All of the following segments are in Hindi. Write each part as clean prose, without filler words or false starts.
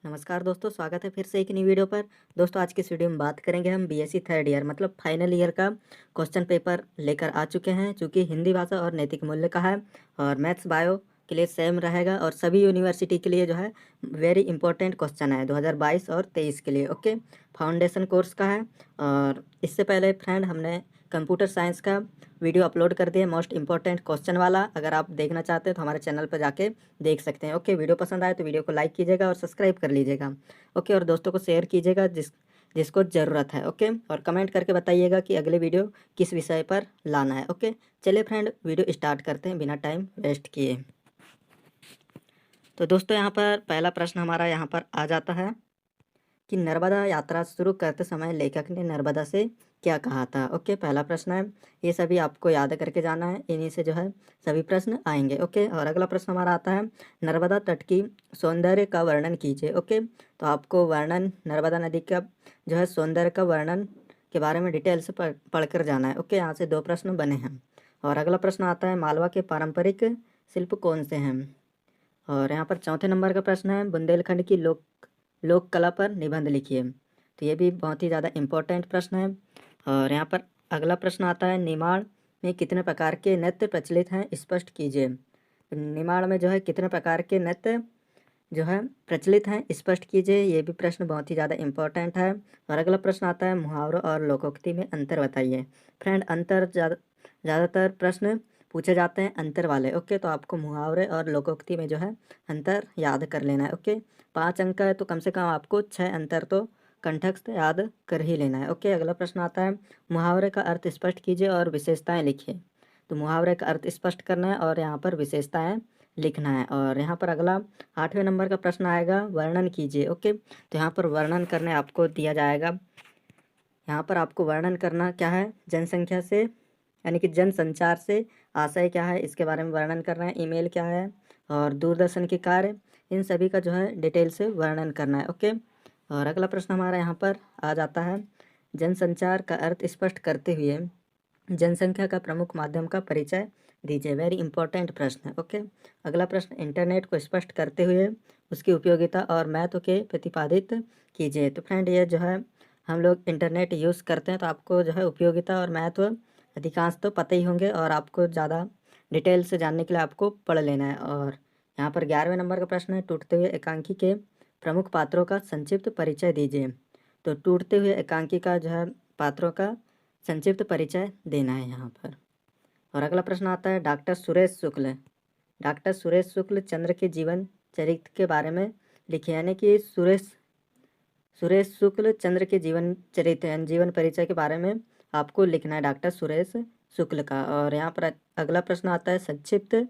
नमस्कार दोस्तों, स्वागत है फिर से एक नई वीडियो पर। दोस्तों आज की इस वीडियो में बात करेंगे हम बीएससी थर्ड ईयर मतलब फाइनल ईयर का क्वेश्चन पेपर लेकर आ चुके हैं, जो कि हिंदी भाषा और नैतिक मूल्य का है और मैथ्स बायो के लिए सेम रहेगा और सभी यूनिवर्सिटी के लिए जो है वेरी इंपॉर्टेंट क्वेश्चन है 2022 और 23 के लिए। ओके, फाउंडेशन कोर्स का है। और इससे पहले फ्रेंड हमने कंप्यूटर साइंस का वीडियो अपलोड कर दिया मोस्ट इंपॉर्टेंट क्वेश्चन वाला। अगर आप देखना चाहते हैं तो हमारे चैनल पर जाके देख सकते हैं। ओके, वीडियो पसंद आए तो वीडियो को लाइक कीजिएगा और सब्सक्राइब कर लीजिएगा। ओके, और दोस्तों को शेयर कीजिएगा जिसको ज़रूरत है। ओके, और कमेंट करके बताइएगा कि अगले वीडियो किस विषय पर लाना है। ओके, चलिए फ्रेंड वीडियो स्टार्ट करते हैं बिना टाइम वेस्ट किए। तो दोस्तों यहाँ पर पहला प्रश्न हमारा यहाँ पर आ जाता है कि नर्मदा यात्रा शुरू करते समय लेखक ने नर्मदा से क्या कहा था। ओके, पहला प्रश्न है, ये सभी आपको याद करके जाना है, इन्हीं से जो है सभी प्रश्न आएंगे। ओके, और अगला प्रश्न हमारा आता है, नर्मदा तट की सौंदर्य का वर्णन कीजिए। ओके, तो आपको वर्णन नर्मदा नदी का जो है सौंदर्य का वर्णन के बारे में डिटेल से पढ़ कर जाना है। ओके, यहाँ से दो प्रश्न बने हैं। और अगला प्रश्न आता है, मालवा के पारंपरिक शिल्प कौन से हैं। और यहाँ पर चौथे नंबर का प्रश्न है, बुंदेलखंड की लोक कला पर निबंध लिखिए। तो ये भी बहुत ही ज़्यादा इम्पोर्टेंट प्रश्न है। और यहाँ पर अगला प्रश्न आता है, निमाड़ में कितने प्रकार के नृत्य प्रचलित हैं, स्पष्ट कीजिए। तो निमाड़ में जो है कितने प्रकार के नृत्य जो है प्रचलित हैं, स्पष्ट कीजिए। ये भी प्रश्न बहुत ही ज़्यादा इम्पोर्टेंट है। और अगला प्रश्न आता है, मुहावरों और लोकोक्ति में अंतर बताइए। फ्रेंड, अंतर ज़्यादातर प्रश्न पूछे जाते हैं अंतर वाले। ओके, तो आपको मुहावरे और लोकोक्ति में जो है अंतर याद कर लेना है। ओके, 5 अंक का है तो कम से कम आपको 6 अंतर तो कंठस्थ याद कर ही लेना है। ओके, अगला प्रश्न आता है, मुहावरे का अर्थ स्पष्ट कीजिए और विशेषताएं लिखिए। तो मुहावरे का अर्थ स्पष्ट करना है और यहाँ पर विशेषताएं लिखना है। और यहाँ पर अगला 8वें नंबर का प्रश्न आएगा, वर्णन कीजिए। ओके, तो यहाँ पर वर्णन करने आपको दिया जाएगा। यहाँ पर आपको वर्णन करना क्या है, जनसंख्या से यानी कि जनसंचार से आशय क्या है, इसके बारे में वर्णन करना है। ईमेल क्या है और दूरदर्शन के कार्य, इन सभी का जो है डिटेल से वर्णन करना है। ओके, और अगला प्रश्न हमारा यहाँ पर आ जाता है, जनसंचार का अर्थ स्पष्ट करते हुए जनसंख्या का प्रमुख माध्यम का परिचय दीजिए। वेरी इंपॉर्टेंट प्रश्न है। ओके, अगला प्रश्न, इंटरनेट को स्पष्ट करते हुए उसकी उपयोगिता और महत्व के प्रतिपादित कीजिए। तो फ्रेंड, ये जो है हम लोग इंटरनेट यूज़ करते हैं तो आपको जो है उपयोगिता और महत्व अधिकांश तो पता ही होंगे और आपको ज़्यादा डिटेल से जानने के लिए आपको पढ़ लेना है। और यहाँ पर 11वें नंबर का प्रश्न है, टूटते हुए एकांकी के प्रमुख पात्रों का संक्षिप्त परिचय दीजिए। तो टूटते हुए एकांकी का जो है पात्रों का संक्षिप्त परिचय देना है यहाँ पर। और अगला प्रश्न आता है, डॉक्टर सुरेश शुक्ल चंद्र के जीवन चरित्र के बारे में लिखिए। यानी कि सुरेश शुक्ल चंद्र के जीवन चरित्र यानी जीवन परिचय के बारे में आपको लिखना है, डॉक्टर सुरेश शुक्ल का। और यहाँ पर अगला प्रश्न आता है, संक्षिप्त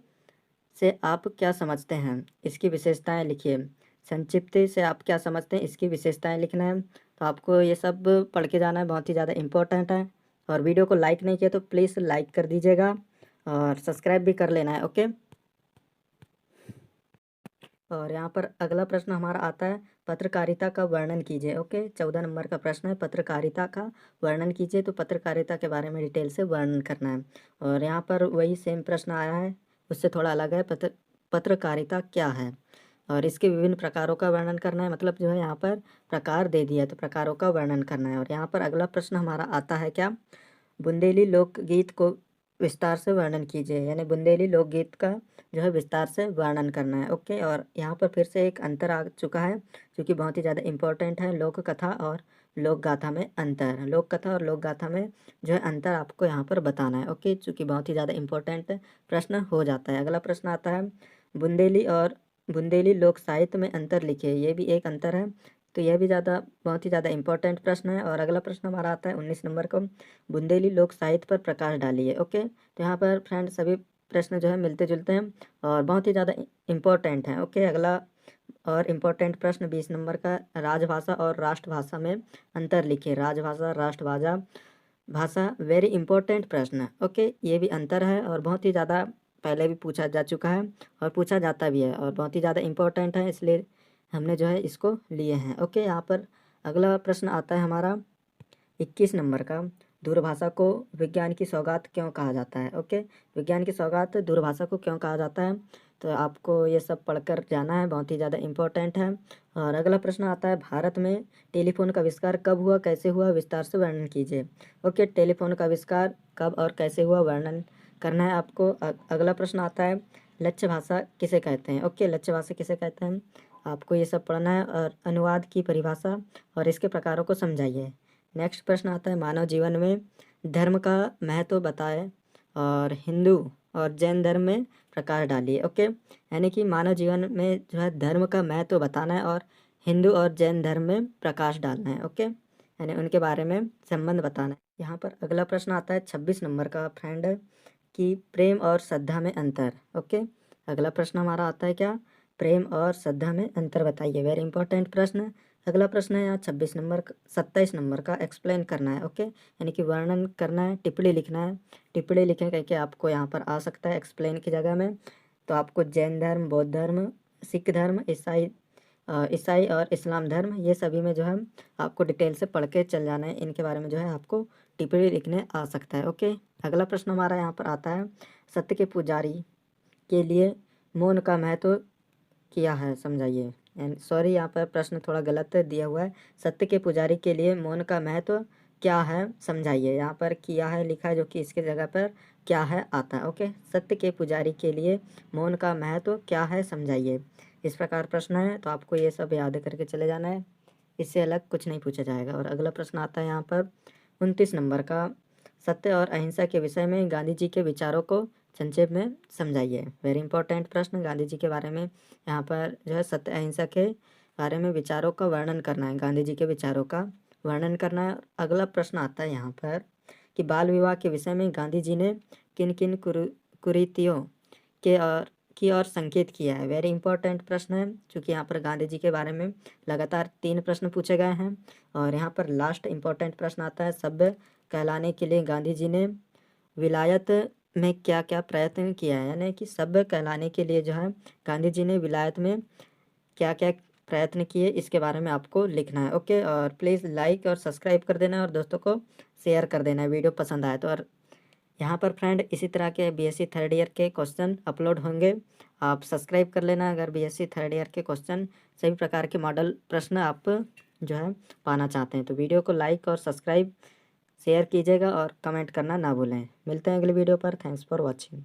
से आप क्या समझते हैं, इसकी विशेषताएं लिखिए। संक्षिप्त से आप क्या समझते हैं, इसकी विशेषताएं लिखना है। तो आपको ये सब पढ़ के जाना है, बहुत ही ज़्यादा इंपॉर्टेंट है। और वीडियो को लाइक नहीं किया तो प्लीज़ लाइक कर दीजिएगा और सब्सक्राइब भी कर लेना है। ओके, और यहाँ पर अगला प्रश्न हमारा आता है, पत्रकारिता का वर्णन कीजिए। ओके, 14 नंबर का प्रश्न है, पत्रकारिता का वर्णन कीजिए। तो पत्रकारिता के बारे में डिटेल से वर्णन करना है। और यहाँ पर वही सेम प्रश्न आया है, उससे थोड़ा अलग है, पत्रकारिता क्या है और इसके विभिन्न प्रकारों का वर्णन करना है। मतलब जो है यहाँ पर प्रकार दे दिया है तो प्रकारों का वर्णन करना है। और यहाँ पर अगला प्रश्न हमारा आता है क्या, बुंदेली लोकगीत को विस्तार से वर्णन कीजिए। यानी बुंदेली लोकगीत का जो है विस्तार से वर्णन करना है। ओके, और यहाँ पर फिर से एक अंतर आ चुका है जो कि बहुत ही ज़्यादा इंपॉर्टेंट है, लोक कथा और लोक गाथा में अंतर। लोक कथा और लोक गाथा में जो है अंतर आपको यहाँ पर बताना है। ओके, चूँकि बहुत ही ज़्यादा इंपॉर्टेंट प्रश्न हो जाता है। अगला प्रश्न आता है, बुंदेली लोक साहित्य में अंतर लिखिए। ये भी एक अंतर है, तो यह भी बहुत ही ज़्यादा इंपॉर्टेंट प्रश्न है। और अगला प्रश्न हमारा आता है 19 नंबर का, बुंदेली लोक साहित्य पर प्रकाश डालिए। ओके, तो यहाँ पर फ्रेंड सभी प्रश्न जो है मिलते जुलते हैं और बहुत ही ज़्यादा इम्पोर्टेंट हैं। ओके, अगला और इम्पोर्टेंट प्रश्न 20 नंबर का, राजभाषा और राष्ट्रभाषा में अंतर लिखिए। राजभाषा राष्ट्रभाषा भाषा वेरी इंपॉर्टेंट प्रश्न है। ओके, ये भी अंतर है और बहुत ही ज़्यादा पहले भी पूछा जा चुका है और पूछा जाता भी है और बहुत ही ज़्यादा इम्पोर्टेंट है, इसलिए हमने जो है इसको लिए हैं। ओके, यहाँ पर अगला प्रश्न आता है हमारा 21 नंबर का, दूरभाषा को विज्ञान की सौगात क्यों कहा जाता है। ओके, विज्ञान की सौगात दूरभाषा को क्यों कहा जाता है, तो आपको ये सब पढ़कर जाना है, बहुत ही ज़्यादा इम्पोर्टेंट है। और अगला प्रश्न आता है, भारत में टेलीफोन का आविष्कार कब हुआ, कैसे हुआ, विस्तार से वर्णन कीजिए। ओके, टेलीफोन का आविष्कार कब और कैसे हुआ, वर्णन करना है आपको। अगला प्रश्न आता है, लक्ष्य भाषा किसे कहते हैं। ओके, लक्ष्य भाषा किसे कहते हैं, आपको ये सब पढ़ना है। और अनुवाद की परिभाषा और इसके प्रकारों को समझाइए। नेक्स्ट प्रश्न आता है, मानव जीवन में धर्म का महत्व बताएं और हिंदू और जैन धर्म में प्रकाश डालिए। ओके, यानी कि मानव जीवन में जो है धर्म का महत्व बताना है और हिंदू और जैन धर्म में प्रकाश डालना है। ओके, यानी उनके बारे में संबंध बताना है। यहाँ पर अगला प्रश्न आता है 26 नंबर का फ्रेंड, कि प्रेम और श्रद्धा में अंतर। ओके, अगला प्रश्न हमारा आता है क्या, प्रेम और श्रद्धा में अंतर बताइए। वेरी इंपॉर्टेंट प्रश्न। अगला प्रश्न है यहाँ 27 नंबर का एक्सप्लेन करना है। ओके, यानी कि वर्णन करना है, टिप्पणी लिखना है। टिप्पणी लिखें करके आपको यहाँ पर आ सकता है एक्सप्लेन की जगह में। तो आपको जैन धर्म, बौद्ध धर्म, सिख धर्म, ईसाई और इस्लाम धर्म, ये सभी में जो है आपको डिटेल से पढ़ के चल जाना है। इनके बारे में जो है आपको टिप्पणी लिखने आ सकता है। ओके, अगला प्रश्न हमारा यहाँ पर आता है, सत्य के पुजारी के लिए मौन का महत्व किया है, समझाइए। एंड सॉरी, यहाँ पर प्रश्न थोड़ा गलत दिया हुआ है। सत्य के पुजारी के लिए मौन का महत्व क्या है, समझाइए। यहाँ पर किया है लिखा है, जो कि इसके जगह पर क्या है आता है। ओके, सत्य के पुजारी के लिए मौन का महत्व क्या है, समझाइए। इस प्रकार प्रश्न है, तो आपको ये सब याद करके चले जाना है, इससे अलग कुछ नहीं पूछा जाएगा। और अगला प्रश्न आता है यहाँ पर 29 नंबर का, सत्य और अहिंसा के विषय में गांधी जी के विचारों को संक्षेप में समझाइए। वेरी इंपॉर्टेंट प्रश्न, गांधी जी के बारे में यहाँ पर जो है सत्य अहिंसा के बारे में विचारों का वर्णन करना है, गांधी जी के विचारों का वर्णन करना है। अगला प्रश्न आता है यहाँ पर, कि बाल विवाह के विषय में गांधी जी ने किन किन कुरीतियों के और संकेत किया है। वेरी इंपॉर्टेंट प्रश्न है, क्योंकि यहाँ पर गांधी जी के बारे में लगातार 3 प्रश्न पूछे गए हैं। और यहाँ पर लास्ट इंपॉर्टेंट प्रश्न आता है, सभ्य कहलाने के लिए गांधी जी ने विलायत में क्या क्या प्रयत्न किया है। यानी कि सभ्य कहलाने के लिए जो है गांधी जी ने विलायत में क्या क्या प्रयत्न किए, इसके बारे में आपको लिखना है। ओके, और प्लीज़ लाइक और सब्सक्राइब कर देना और दोस्तों को शेयर कर देना है वीडियो पसंद आए तो। और यहाँ पर फ्रेंड इसी तरह के बीएससी थर्ड ईयर के क्वेश्चन अपलोड होंगे, आप सब्सक्राइब कर लेना अगर बीएससी थर्ड ईयर के क्वेश्चन, सभी प्रकार के मॉडल प्रश्न आप जो है पाना चाहते हैं। तो वीडियो को लाइक और सब्सक्राइब शेयर कीजिएगा और कमेंट करना ना भूलें। मिलते हैं अगले वीडियो पर। Thanks for watching.